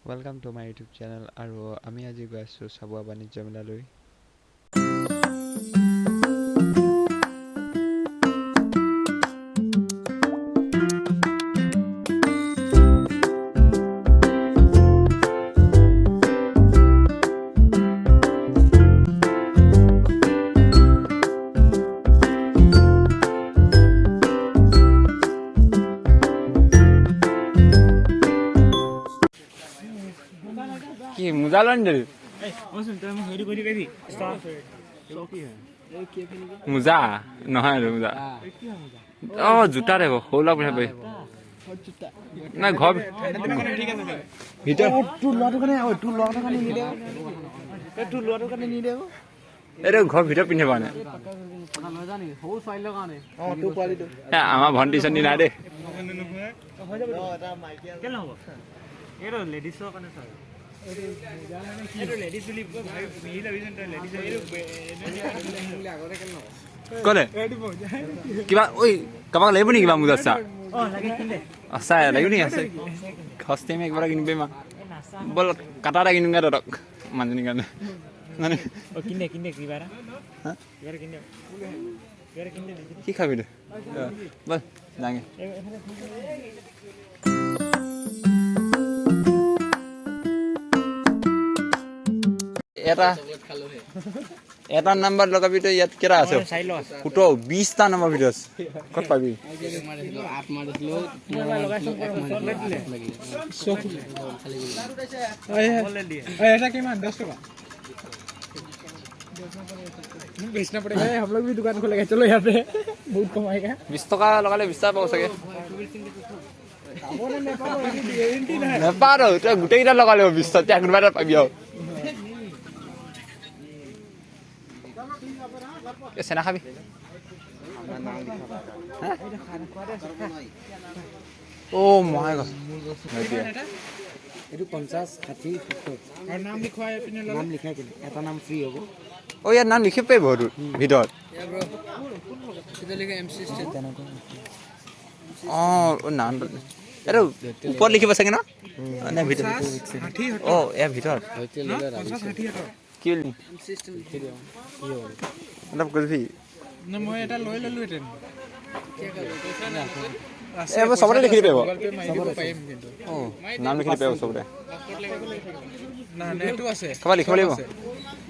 Welcome to my YouTube channel আৰু আমি আজি গৈ আছোঁ চাবুৱা বাণিজ্য মেলালৈ। কি মোজা লন দে মোজা নহয় আৰু মোজা অ জোতা দেব সৌলা বুলি ভাবি নাই ঘৰ ভিতৰত এইটো ঘৰ ভিতৰত পিন্ধে পোৱা নাই আমাৰ ভণ্টি চণ্টি নাই দেই কলে কিবা ঐ কাৰোবাক লাগিব নেকি কিবা মোজা চা আছা লাগিব নেকি আছে সস্তে আমি একবাৰ কিনিব পাৰিম বল কাটা এটা কিনোগা তহঁতক মানুহজনীৰ কাৰণে কি খাবি তই বল যাঙে এটা নাম্বাৰ লগাবি তই ইয়াত কেইটা আছে 20টা নাম্বাৰ ভিডিঅ' আছে ক'ত পাবি बेचना पड़ेगा हम लोग भी दुकान खोलेंगे चलो यहाँ पे बहुत कमाएगा 20 टका लगाले 20 टका पाओ सके নেপাৰো তই গোটেইকেইটা লগালে 20 টকা কোনোবা এটা পাবি আৰু চেনা খাবি ও মাই গড এইটো 50 60 70 আৰু নাম লিখোৱাই পিনে নাম লিখাই কিনে এটা নাম ফ্ৰী হ'ব ও ইয়াৰ নাম লিখি পাব ভিতৰত অ নাম এইটো ওপৰত লিখিব চাগে ন নে ভিতৰত অ ইয়াৰ ভিতৰত কি লিখি সিস্টেম লিখি দিও কি হ'ব অলপ কৰিবি না মই এটা লৈ ললো এটেন এ সবৰে লিখি দিব সবৰে পাইম কিন্তু অ নাম লিখি দিব সবৰে না নেটটো আছে কবা লিখিব লাগিব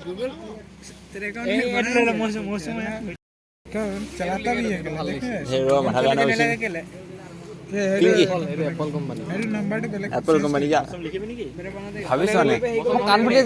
गूगल तेरे अकाउंट में मौसम कौन चलाता भी है हेरो माथा गाना होइसे एप्पल कंपनी मेरे नंबर तो बेलेग एप्पल कंपनी क्या लिखिबे नेकी मेरे बना दे भाबिस ने कान फुटे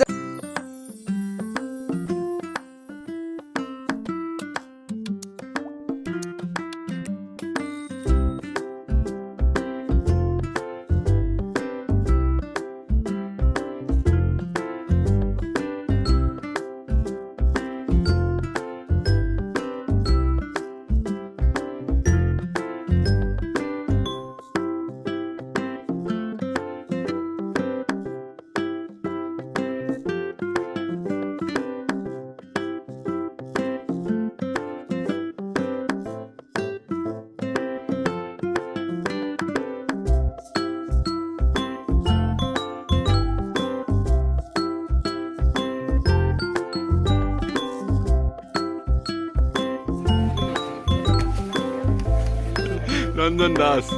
रंजन दास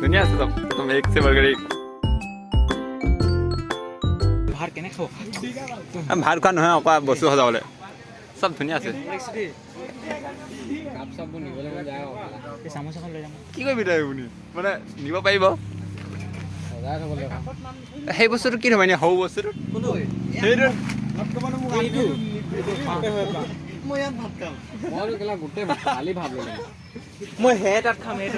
दुनिया से तुम एक से बढ़कर एक बाहर केने खो हम बाहर का নহয় অকা বস্তু সজাবলে সব ধুনিয়া আছে কাপ সব নিবলে মন যায় এই সামোসাখন লৈ যাম কি কইবি তই বুনি মানে নিব পাৰিব সজাই থবলে সেই বস্তুটো কি হয় মানে হৌ বস্তুটো কোনটো সেইটো নটকমানো মোক এইটো মই ইয়াত ভাত খাম মই গলা গুটে খালি ভাত ললে মই হেডত খাম হেড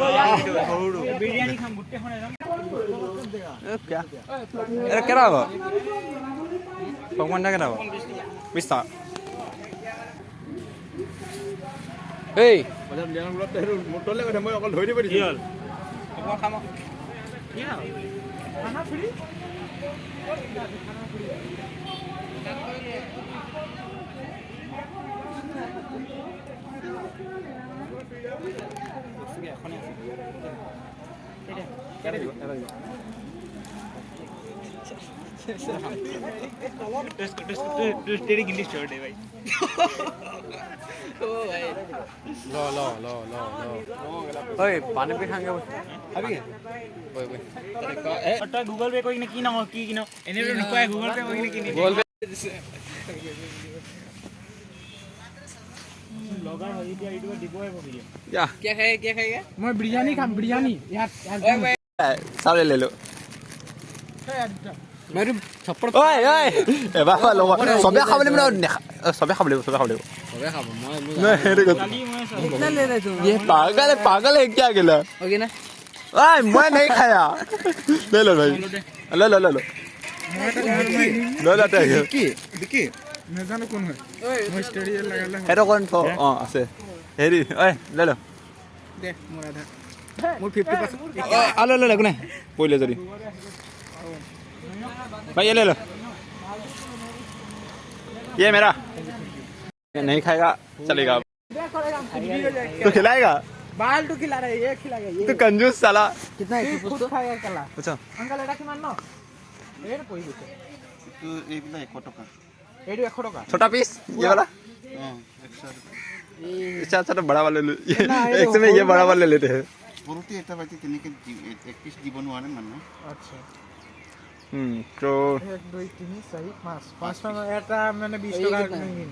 হৰু বিৰিয়ানি খাম গুটে খনে যাম এ क्या এরা কেরা হবে ভগবান না কেরা হবে 20 টাকা এই মানে লিয়ান বলত হেৰু মোটলে কথা মই অকল ধৰি দিব দিছি হল মই খাম কি না খানা ফ্রি খানা ফ্রি এখন আছে এটা কেটে দিব तेरी गिल्ली छोड़ दे भाई लो ओए पानी भी खाएंगे अभी ओए ओए गूगल पे कोई ने की ना एने रे नुकाय गूगल पे कोई ने की गूगल पे लॉगर हो गया इडो डिबो है वो या क्या खाएगा मैं बिरयानी खाम बिरयानी यार सारे ले लो मेरे थप्पड़ ओए ए बाबा लो सबे खाबले में सबे खाबले सबे खाब नहीं रे कितना ले रहे तुम ये पागल है क्या गिला ओके ना ओए मैं नहीं खाया ले लो भाई ले लो देखी मैं जानो कौन है मैं स्टडी लगाला हेरो कौन तो আছে হেৰি ओए ले लो दे मोर आधा मोर 50% आ ले कोने पहिले जरी भाई ये ले लो ये मेरा ये नहीं खाएगा चलेगा तो खिलाएगा बाल तो खिला रहा है ये खिलाएगा ये तो कंजूस साला कितना है खुद खाएगा कला अच्छा अंकल এটা কিমান ন এর কই দিছে तो एक ना 100 টাকা এডু 100 টাকা छोटा पीस ये वाला हां 100 अच्छा तो बड़ा वाला ले एक समय ये बड़ा वाला लेते हैं পুরোটি একটা বাকি তিনকে এক পিস জীবন ওয়ানে মানে আচ্ছা তো 1 2 3 4 5 টাকা এটা মানে 20 টাকা কিনি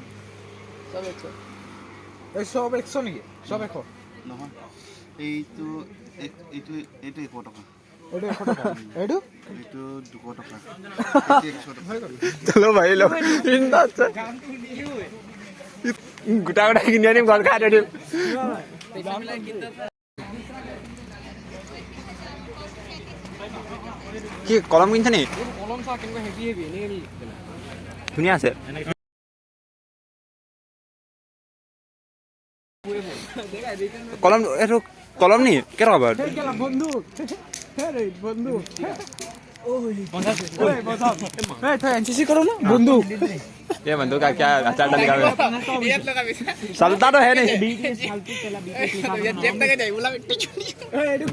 सब 100 এই সব 100 নাকি সব 100 নহয় এই তো এইটো 100 টাকা এডু 100 টাকা এডু এইটো 200 টাকা এইটো 100 টাকা चलो भाई लो इंदा अच्छा गुटा किन आनी घर खा दे কি কলম কিনছ নি কলম চা কেনকা হেভি এনে ধুনীয়া আছে কলম এটো কলম নি কেটকা বাট কেলা বন্ধু আরে বন্ধু ওই তুই এনসিসি করো না বন্ধু ये बंदू का क्या अचार डालेगा चलता तो है नहीं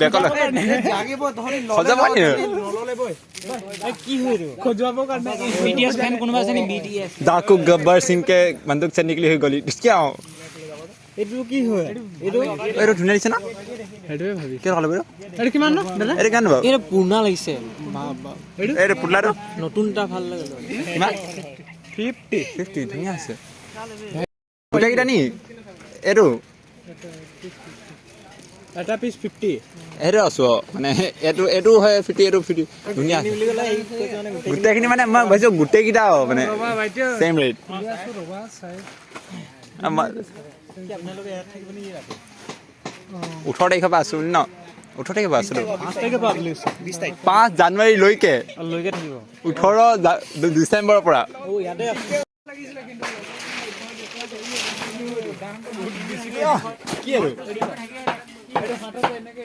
देखो लो জাগে বই ধরে সজা পানি লললে বই কি হই রে খোঁজাবো কারণে बीटीएस फैन কোনবা আছে নি बीटीएस डाकू गब्बर सिंह के बंदूक से निकली हुई गोली क्या हो এটু কি হয় এটু এটো ধুনীয়া দিছে না এটুৱে ভাবি কে খালে বড় এটু কিমান ন দাদা এটো কেন বাবু এটা পুরনা লাগিছে এটো পুটলাটো নতুনটা ভাল লাগে কিমান 50 ধুনীয়া আছে ওটা কিটা নি এটো এটা পিস 50 এটো আছো মানে এটো হয় 50 এটো 50 ধুনীয়া আছে গোটেইখিনি মানে মই ভাবিছো গোটেই কিটা মানে সেম ৰেট ৰবা চাই আমাৰ আপোনালোকে ইয়াত থাকিবনি ইয়াত 18 তাৰিখৰ পৰা আছো ন 18 তাৰিখৰ পৰা আছিলো 5 তাৰিখৰ পৰা 20 তাৰিখ 5 জানুৱাৰী লৈকে লৈকে থাকিব 18 ডিচেম্বৰৰ পৰা ও ইয়াতে লাগিছিল কিন্তু কি আৰু এটা হাতত এনেকে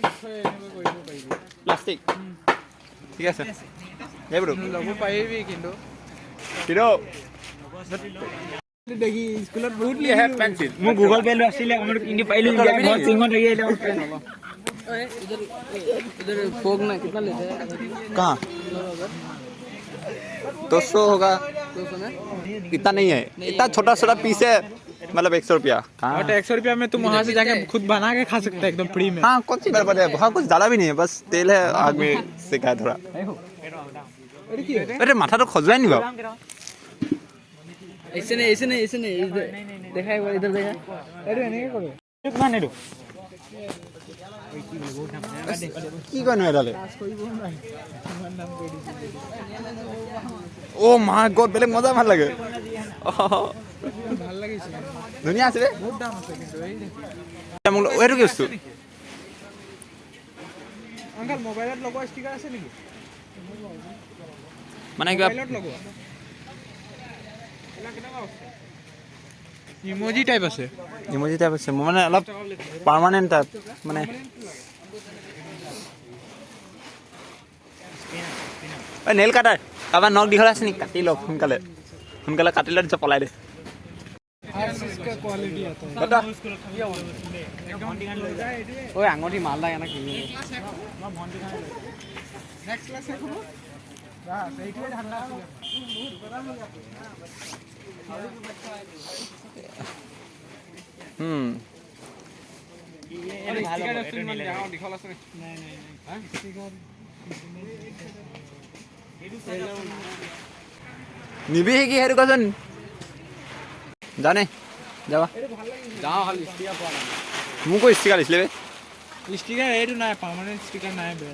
কৰিব পাৰিবি প্লাষ্টিক ঠিক আছে এই বড় ল'ব পাৰিবি কিন্তু কিটো দেখি স্কুলত বহুত ये है पेंसिल मु गूगल पे लो आसिले हमर किनि पाइलु बहुत सिंह लगे ले इधर फोग ना कितना लेते हैं कहाँ 200 होगा 200 में इतना नहीं है इतना छोटा छोटा पीस है मतलब 100 रुपया और 100 रुपया में तुम वहाँ से जाके खुद बना के खा सकते हैं एकदम फ्री में हाँ कौन सी बर्बाद है वहाँ कुछ डाला भी नहीं है बस तेल है आग में सेका थोड़ा अरे माथा तो खजुआ नहीं बाबू ऐसे नहीं देखा एक बार इधर देखा अरे नहीं करो किमान एडो কি কয়নো এডালে ও মা গড বেলেগ মজা ভাল লাগে ভাল লাগিছে ধুনীয়া আছে ৰে বহুত দাম আছে কিন্তু এই এইটো কি বস্তু আঙ্কেল মোবাইলত লগোৱা ষ্টিকাৰ আছে নেকি মানে কিবা মোবাইলত লগোৱা এলা কেনেকুৱা আছে ইমোজি টাইপ আছে ইমোজি টাইপ আছে মানে অলপ পাৰ্মানেন্ট টাইপ মানে ওই নেল কাটাৰ কাবাৰ নখ দীঘল আছে নি কাটি লওক সোনকালে সোনকালে কাটি লৈ পলাই দে हर चीज का क्वालिटी आता है দাদা ओए आंगठी माल लगा ना किलो नेक्स्ट क्लास है खबर নিবি কি সেইটো কচোন জানে যাবা যাওঁ খালি ষ্টিকাৰ পোৱা নাই মোকো ষ্টিকাৰ দিছিলে বে ষ্টিকাৰ এইটো নাই পাৰ্মানেণ্ট ষ্টিকাৰ নাই বে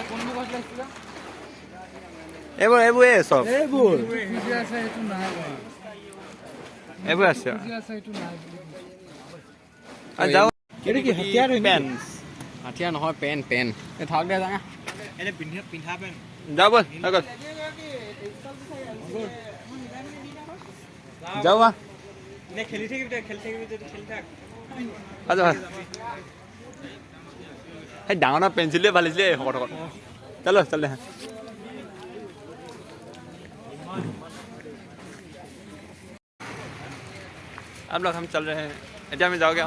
কোনটো কৈছিলে ষ্টিকাৰ এইবোৰ চব এইবোৰ এইবোৰ আছে যাওঁ এইটো কি হাতিয়াৰ পেন হাতিয়াৰ নহয় পেন এই থাক দে যাঙা এনে পিন্ধা পেন যাওঁ বল হৈ গ'ল যাওঁ বা এনে খেলি থাকিবি যদি খেলি থাক সেই ডাঙৰ ডাঙৰ পেঞ্চিলে ভাল হৈছিলে শকত চলো চল দে आप लोग हम चल रहे हैं এতিয়া আমি যাওঁগে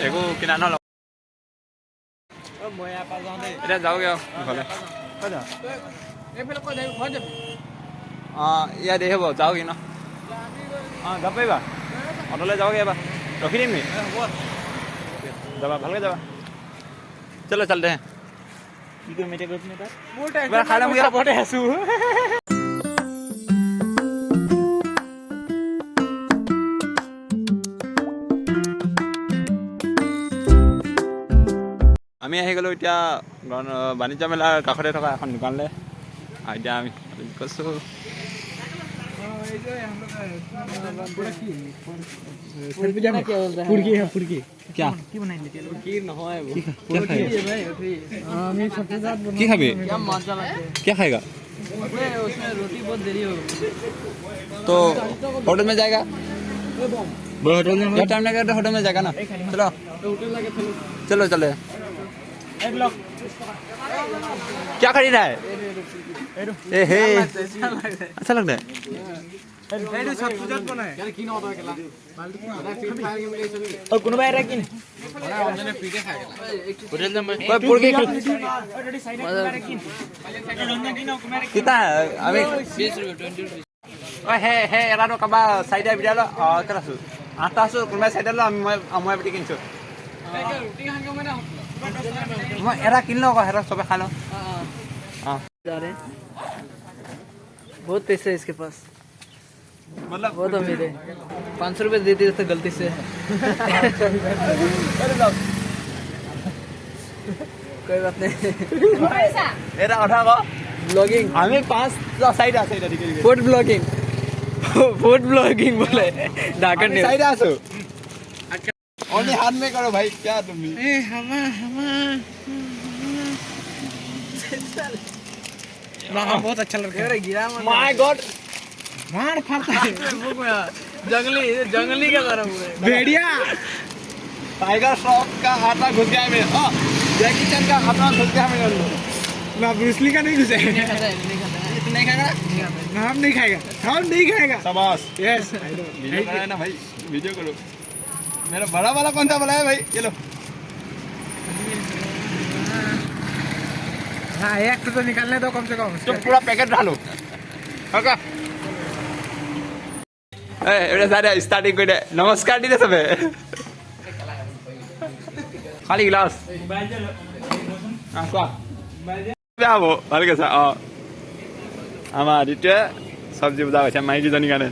একো কিনা নহ'ল এতিয়া যাওঁগে ঘৰলে অঁ ইয়াত দেৰি হ'ব যাওঁগে ন অঁ যাব পাৰিবা অট'লৈ যাওঁগে এবাৰ ৰখি দিম নি যাবা ভালকৈ যাবা চলো চল দে খাই ল'মগৈ আছোঁ আমি আহি গ'লোঁ এতিয়া বাণিজ্য মেলাৰ কাষতে থকা এখন দোকানলৈ এতিয়া আমি কৈছোঁ কি খাবি क्या खाएगा तो होटल में जाएगा टाइम लगेगा तो होटल में जाएगा ना चलो चलो चले क्या खरीदा है अच्छा लगता है और কোনো বাইরে কিন কিতা আমি 20 रुपया 20 रुपया ওই হে এৰাটো কাবা সাইডে বিদালো কেটা আছো আটা আছো কোনবা সাইডে লো আমি মই বিটি কিনছো ৰুটি খান গমে না मैं एरा किन लो हेरा सब खा लो हां जा रहे बहुत पैसे है इसके पास मतलब बहुत अमीर है 500 रुपए दे दिए तो गलती से कोई बात नहीं एरा उठा को ब्लॉगिंग हमें 5 साइड आ साइड दिखे फूड ब्लॉगिंग बोले ढाका ने साइड आसो ओनली हाथ में करो भाई क्या तुम ए हमा ना बहुत अच्छा लग रहा है गिरा माय गॉड मार खाता है जंगली क्या कर रहा हूँ भेड़िया टाइगर श्रॉफ का हाथा घुस गया में हां जैकी चैन का हाथा घुस गया में ना ब्रूसली का नहीं घुसे नहीं खाएगा हम नहीं खाएगा शाबाश यस वीडियो बनाया ना भाई वीडियो करो मेरा बड़ा वाला कौन सा वाला है भाई ये लो हाँ एक तो निकालने दो कम से कम तो पूरा पैकेट डालो ओके ए एवढे सारे स्टार्टिंग করে নমস্কার দিতে হবে খালি গ্লাস আসা যাবো ভালকে স্যার আমার দিতে সবজি বুঝা হচ্ছে মাইকি জানি কানে